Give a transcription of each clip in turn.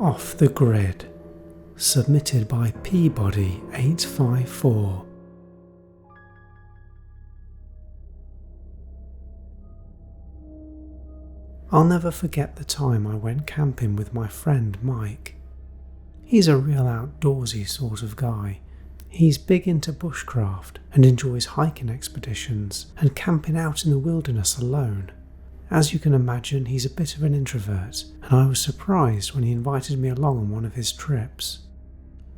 Off the Grid, submitted by Peabody 854. I'll never forget the time I went camping with my friend Mike. He's a real outdoorsy sort of guy. He's big into bushcraft and enjoys hiking expeditions and camping out in the wilderness alone. As you can imagine, he's a bit of an introvert, and I was surprised when he invited me along on one of his trips.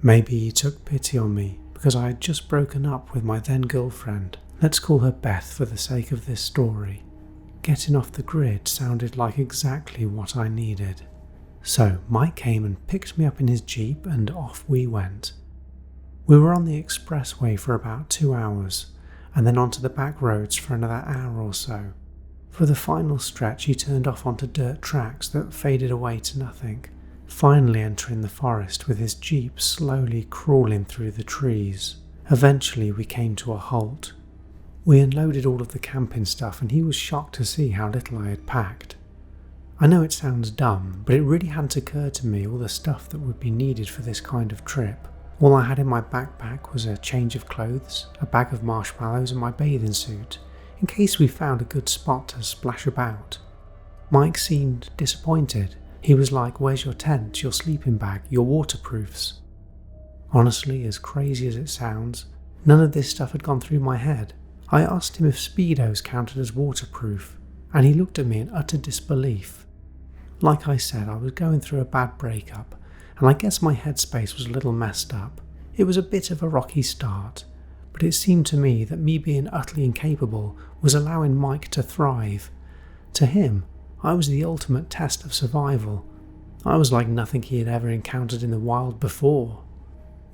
Maybe he took pity on me because I had just broken up with my then girlfriend. Let's call her Beth for the sake of this story. Getting off the grid sounded like exactly what I needed. So Mike came and picked me up in his Jeep and off we went. We were on the expressway for about 2 hours and then onto the back roads for another hour or so. For the final stretch he turned off onto dirt tracks that faded away to nothing, finally entering the forest with his Jeep slowly crawling through the trees. Eventually we came to a halt. We unloaded all of the camping stuff and he was shocked to see how little I had packed. I know it sounds dumb, but it really hadn't occurred to me all the stuff that would be needed for this kind of trip. All I had in my backpack was a change of clothes, a bag of marshmallows and my bathing suit, in case we found a good spot to splash about. Mike seemed disappointed. He was like, "Where's your tent, your sleeping bag, your waterproofs?" Honestly, as crazy as it sounds, none of this stuff had gone through my head. I asked him if Speedos counted as waterproof, and he looked at me in utter disbelief. Like I said, I was going through a bad breakup, and I guess my headspace was a little messed up. It was a bit of a rocky start, but it seemed to me that me being utterly incapable was allowing Mike to thrive. To him, I was the ultimate test of survival. I was like nothing he had ever encountered in the wild before.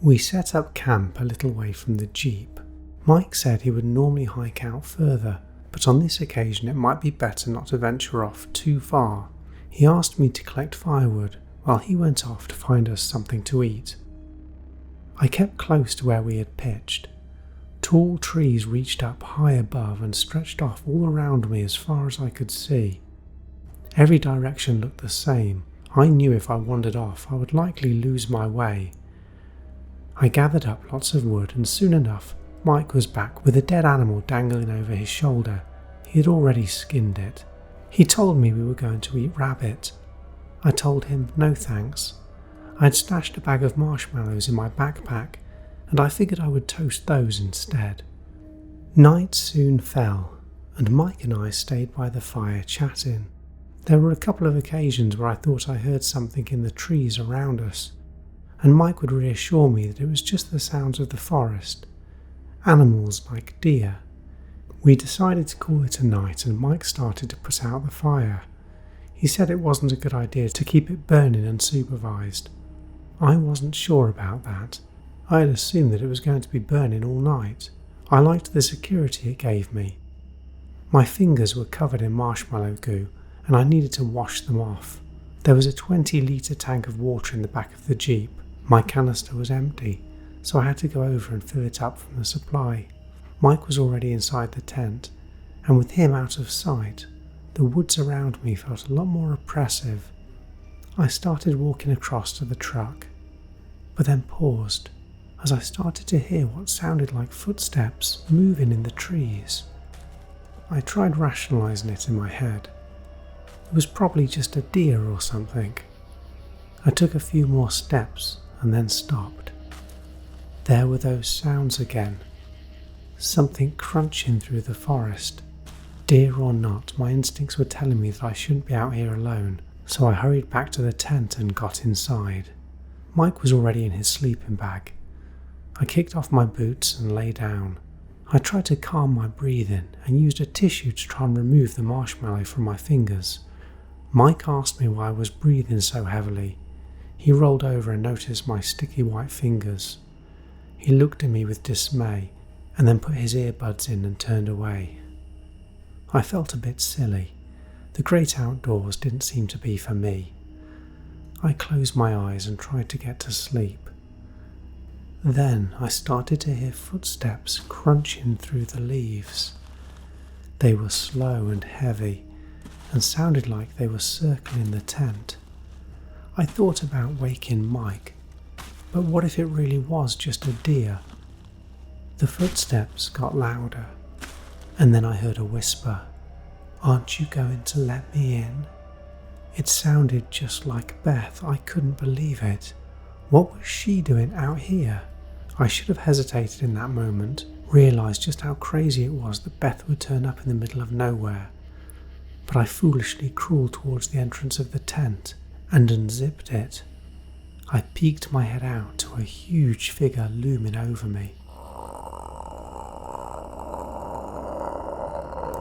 We set up camp a little way from the Jeep. Mike said he would normally hike out further, but on this occasion it might be better not to venture off too far. He asked me to collect firewood while he went off to find us something to eat. I kept close to where we had pitched. Tall trees reached up high above and stretched off all around me as far as I could see. Every direction looked the same. I knew if I wandered off I would likely lose my way. I gathered up lots of wood and soon enough Mike was back with a dead animal dangling over his shoulder. He had already skinned it. He told me we were going to eat rabbit. I told him no thanks. I had stashed a bag of marshmallows in my backpack and I figured I would toast those instead. Night soon fell and Mike and I stayed by the fire chatting. There were a couple of occasions where I thought I heard something in the trees around us, and Mike would reassure me that it was just the sounds of the forest. Animals like deer. We decided to call it a night and Mike started to put out the fire. He said it wasn't a good idea to keep it burning unsupervised. I wasn't sure about that. I had assumed that it was going to be burning all night. I liked the security it gave me. My fingers were covered in marshmallow goo and I needed to wash them off. There was a 20-litre tank of water in the back of the Jeep. My canister was empty, so I had to go over and fill it up from the supply. Mike was already inside the tent, and with him out of sight, the woods around me felt a lot more oppressive. I started walking across to the truck, but then paused as I started to hear what sounded like footsteps moving in the trees. I tried rationalising it in my head. It was probably just a deer or something. I took a few more steps and then stopped. There were those sounds again. Something crunching through the forest. Deer or not, my instincts were telling me that I shouldn't be out here alone, so I hurried back to the tent and got inside. Mike was already in his sleeping bag. I kicked off my boots and lay down. I tried to calm my breathing and used a tissue to try and remove the marshmallow from my fingers. Mike asked me why I was breathing so heavily. He rolled over and noticed my sticky white fingers. He looked at me with dismay and then put his earbuds in and turned away. I felt a bit silly. The great outdoors didn't seem to be for me. I closed my eyes and tried to get to sleep. Then I started to hear footsteps crunching through the leaves. They were slow and heavy and sounded like they were circling the tent. I thought about waking Mike, but what if it really was just a deer? The footsteps got louder, and then I heard a whisper, "Aren't you going to let me in?" It sounded just like Beth. I couldn't believe it. What was she doing out here? I should have hesitated in that moment, realised just how crazy it was that Beth would turn up in the middle of nowhere. But I foolishly crawled towards the entrance of the tent and unzipped it. I peeked my head out to a huge figure looming over me.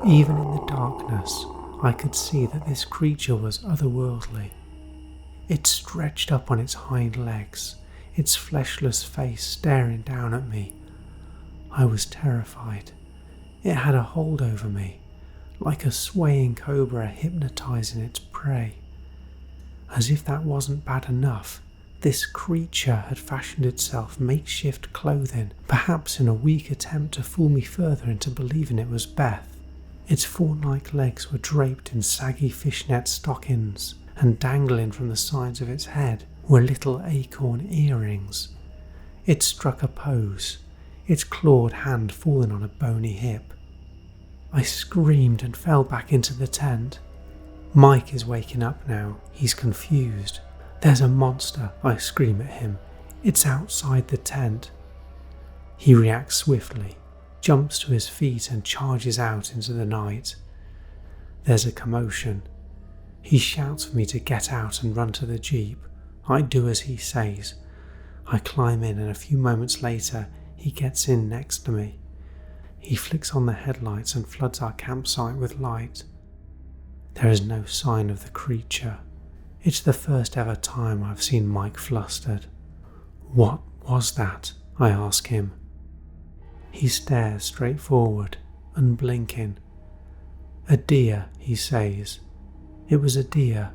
Even in the darkness, I could see that this creature was otherworldly. It stretched up on its hind legs, its fleshless face staring down at me. I was terrified. It had a hold over me, like a swaying cobra hypnotising its prey. As if that wasn't bad enough, this creature had fashioned itself makeshift clothing, perhaps in a weak attempt to fool me further into believing it was Beth. Its fawn-like legs were draped in saggy fishnet stockings, and dangling from the sides of its head were little acorn earrings. It struck a pose, its clawed hand falling on a bony hip. I screamed and fell back into the tent. Mike is waking up now. He's confused. "There's a monster," I scream at him. "It's outside the tent." He reacts swiftly, jumps to his feet and charges out into the night. There's a commotion. He shouts for me to get out and run to the jeep. I do as he says. I climb in, and a few moments later he gets in next to me. He flicks on the headlights and floods our campsite with light. There is no sign of the creature. It's the first ever time I've seen Mike flustered. "What was that?" I ask him. He stares straight forward, unblinking. "A deer," he says. "It was a deer."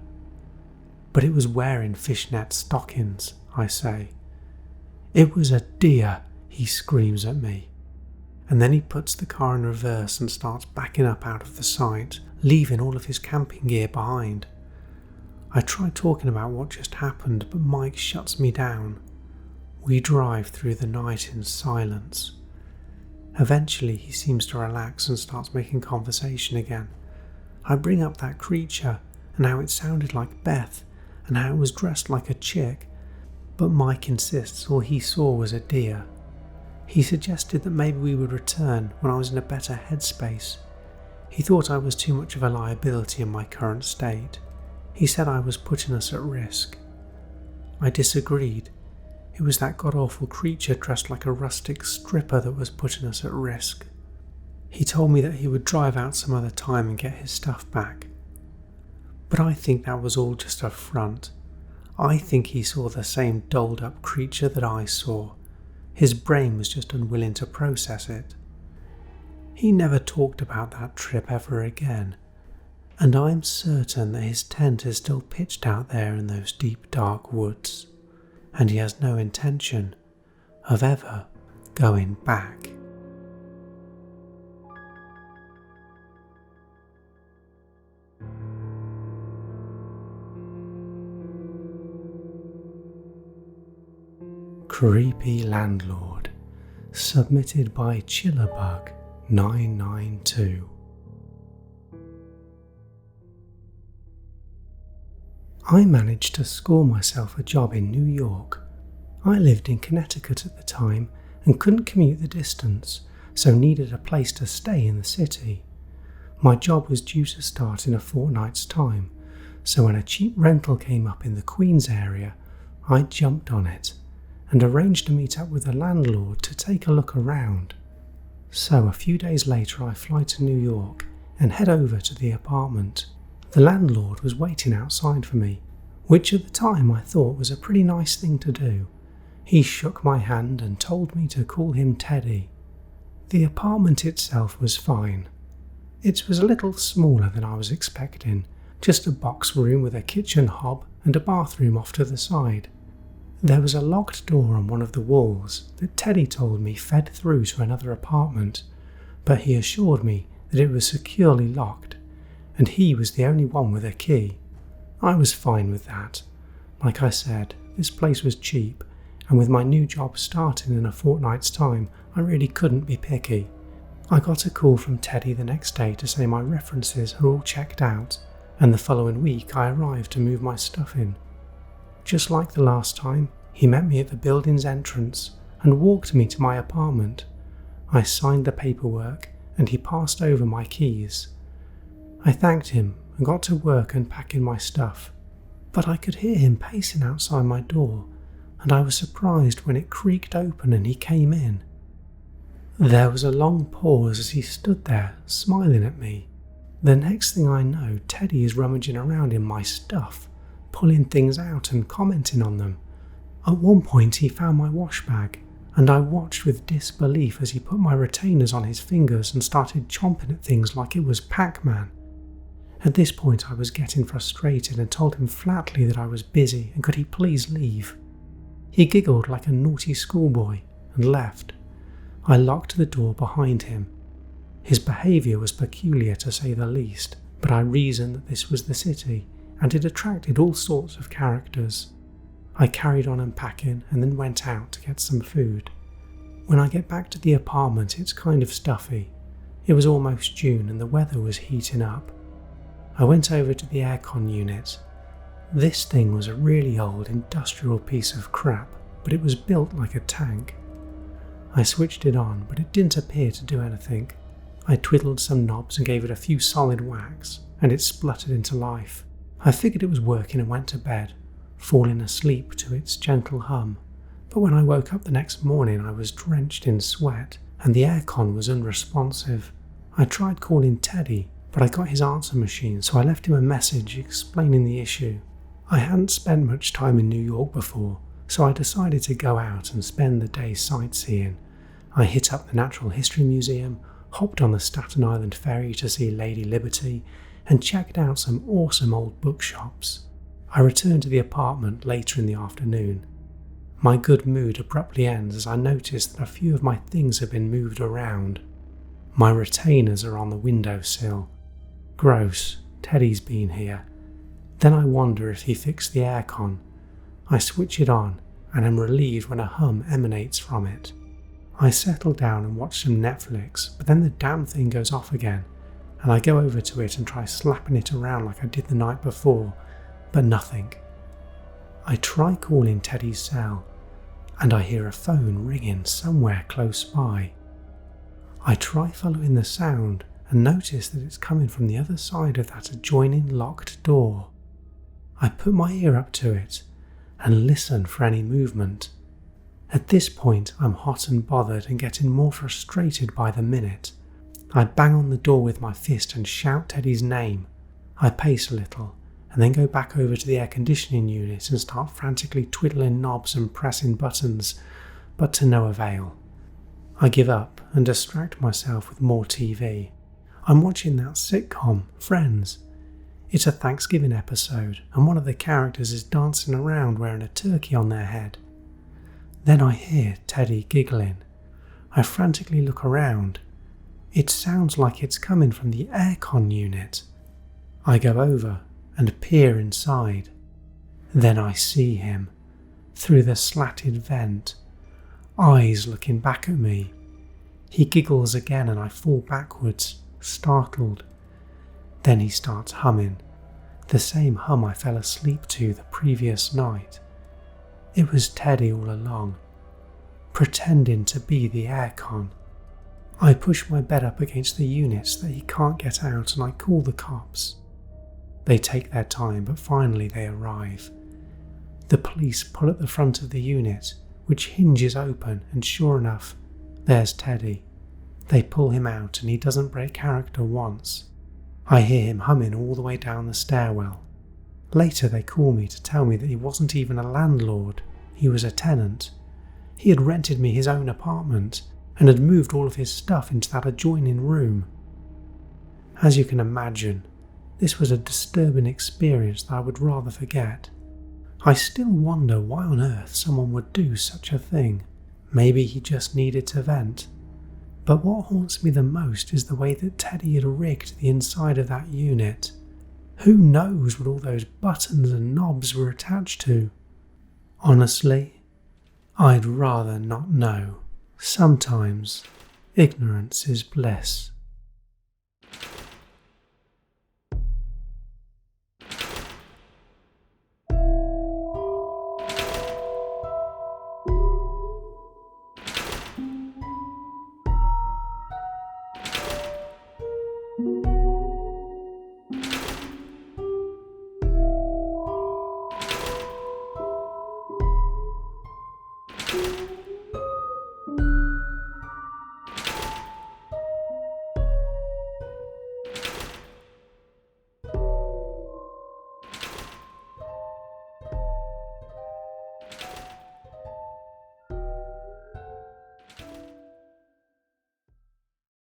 "But it was wearing fishnet stockings," I say. "It was a deer," he screams at me. And then he puts the car in reverse and starts backing up out of the sight, leaving all of his camping gear behind. I try talking about what just happened, but Mike shuts me down. We drive through the night in silence. Eventually he seems to relax and starts making conversation again. I bring up that creature and how it sounded like Beth and how it was dressed like a chick, but Mike insists all he saw was a deer. He suggested that maybe we would return when I was in a better headspace. He thought I was too much of a liability in my current state. He said I was putting us at risk. I disagreed. It was that god-awful creature dressed like a rustic stripper that was putting us at risk. He told me that he would drive out some other time and get his stuff back. But I think that was all just a front. I think he saw the same dolled-up creature that I saw. His brain was just unwilling to process it. He never talked about that trip ever again, and I'm certain that his tent is still pitched out there in those deep dark woods, and he has no intention of ever going back. Creepy Landlord, submitted by Chillerbug 992. I managed to score myself a job in New York. I lived in Connecticut at the time and couldn't commute the distance, so needed a place to stay in the city. My job was due to start in a fortnight's time, so when a cheap rental came up in the Queens area, I jumped on it and arranged to meet up with the landlord to take a look around. So a few days later I fly to New York and head over to the apartment. The landlord was waiting outside for me, which at the time I thought was a pretty nice thing to do. He shook my hand and told me to call him Teddy. The apartment itself was fine. It was a little smaller than I was expecting, just a box room with a kitchen hob and a bathroom off to the side. There was a locked door on one of the walls that Teddy told me fed through to another apartment, but he assured me that it was securely locked, and he was the only one with a key. I was fine with that. Like I said, this place was cheap, and with my new job starting in a fortnight's time, I really couldn't be picky. I got a call from Teddy the next day to say my references are all checked out, and the following week I arrived to move my stuff in. Just like the last time, he met me at the building's entrance and walked me to my apartment. I signed the paperwork and he passed over my keys. I thanked him and got to work unpacking my stuff, but I could hear him pacing outside my door, and I was surprised when it creaked open and he came in. There was a long pause as he stood there, smiling at me. The next thing I know, Teddy is rummaging around in my stuff, pulling things out and commenting on them. At one point he found my wash bag, and I watched with disbelief as he put my retainers on his fingers and started chomping at things like it was Pac-Man. At this point I was getting frustrated and told him flatly that I was busy and could he please leave. He giggled like a naughty schoolboy and left. I locked the door behind him. His behaviour was peculiar to say the least, but I reasoned that this was the city, and it attracted all sorts of characters. I carried on unpacking and then went out to get some food. When I get back to the apartment, it's kind of stuffy. It was almost June and the weather was heating up. I went over to the aircon unit. This thing was a really old industrial piece of crap, but it was built like a tank. I switched it on, but it didn't appear to do anything. I twiddled some knobs and gave it a few solid whacks, and it spluttered into life. I figured it was working and went to bed, falling asleep to its gentle hum. But when I woke up the next morning, I was drenched in sweat, and the aircon was unresponsive. I tried calling Teddy, but I got his answer machine, so I left him a message explaining the issue. I hadn't spent much time in New York before, so I decided to go out and spend the day sightseeing. I hit up the Natural History Museum, hopped on the Staten Island ferry to see Lady Liberty, and checked out some awesome old bookshops. I returned to the apartment later in the afternoon. My good mood abruptly ends as I notice that a few of my things have been moved around. My retainers are on the windowsill. Gross, Teddy's been here. Then I wonder if he fixed the aircon. I switch it on and am relieved when a hum emanates from it. I settle down and watch some Netflix, but then the damn thing goes off again, and I go over to it and try slapping it around like I did the night before, but nothing. I try calling Teddy's cell, and I hear a phone ringing somewhere close by. I try following the sound and notice that it's coming from the other side of that adjoining locked door. I put my ear up to it and listen for any movement. At this point, I'm hot and bothered and getting more frustrated by the minute. I bang on the door with my fist and shout Teddy's name. I pace a little and then go back over to the air conditioning unit and start frantically twiddling knobs and pressing buttons, but to no avail. I give up and distract myself with more TV. I'm watching that sitcom, Friends. It's a Thanksgiving episode, and one of the characters is dancing around wearing a turkey on their head. Then I hear Teddy giggling. I frantically look around. It sounds like it's coming from the aircon unit. I go over and peer inside. Then I see him, through the slatted vent, eyes looking back at me. He giggles again and I fall backwards, startled. Then he starts humming, the same hum I fell asleep to the previous night. It was Teddy all along, pretending to be the aircon. I push my bed up against the unit so that he can't get out and I call the cops. They take their time, but finally they arrive. The police pull at the front of the unit, which hinges open, and sure enough, there's Teddy. They pull him out and he doesn't break character once. I hear him humming all the way down the stairwell. Later they call me to tell me that he wasn't even a landlord, he was a tenant. He had rented me his own apartment and had moved all of his stuff into that adjoining room. As you can imagine, this was a disturbing experience that I would rather forget. I still wonder why on earth someone would do such a thing. Maybe he just needed to vent. But what haunts me the most is the way that Teddy had rigged the inside of that unit. Who knows what all those buttons and knobs were attached to? Honestly, I'd rather not know. Sometimes ignorance is bliss.